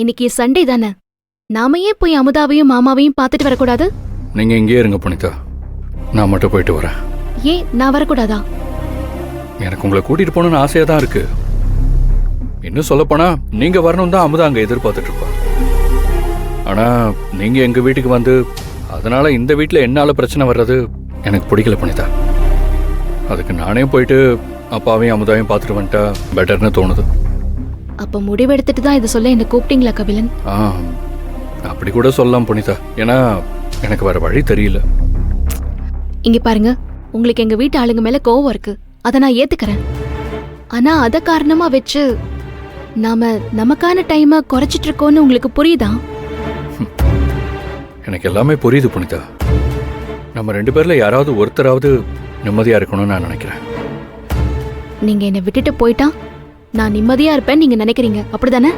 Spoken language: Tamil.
இன்னைக்கு சண்டே தானே, நாம ஏன் போய் அமுதாவையும் மாமாவையும் பார்த்துட்டு வரக்கூடாது? நீங்க இங்கேயே இருங்க புனிதா, நான் மட்டும் போயிட்டு வரேன். ஏன் நான் வரக்கூடாதா? எனக்கு உங்களை கூட்டிட்டு போகணும்னு ஆசையா தான் இருக்கு. இன்னும் சொல்லப்போனா நீங்க வரணும் தான் அமுதா அங்க எதிர்பார்த்துட்டு இருப்பா. ஆனா நீங்க எங்க வீட்டுக்கு வந்து அதனால இந்த வீட்டுல என்னால பிரச்சனை வர்றது எனக்கு பிடிக்கல புனிதா. அதுக்கு நானே போயிட்டு அப்பாவையும் அமுதாவையும் பார்த்துட்டு வந்துட்டா பெட்டர்னு தோணுது. அப்ப முடிவெடுத்துட்டு தான் இதை சொல்ல என்ன கூப்பிட்டீங்களா கபிலன்? அப்படி கூட சொல்லலாம் புனிதா. ஏன்னா எனக்கு வேற வழி தெரியல. இங்க பாருங்க, உங்களுக்கு எங்க வீட்டு ஆளுங்க மேல கோவம் இருக்கு, அதை நான் ஏத்துக்கிறேன். ஆனா அத காரணமா வச்சு நாம நமக்கான டைமை குறைச்சிட்டு இருக்கோம்னு உங்களுக்கு புரியுதா? எனக்கு எல்லாமே புரியுது புனிதா. நம்ம 2 பேர்ல யாராவது ஒருத்தராவது நிம்மதியா இருக்கணும்னு நான் நினைக்கிறேன். நீங்க என்னை விட்டுட்டு போயிட்டா நான் நிம்மதியா இருப்பேன்னு நீங்க நினைக்கிறீங்க, அப்படிதானே?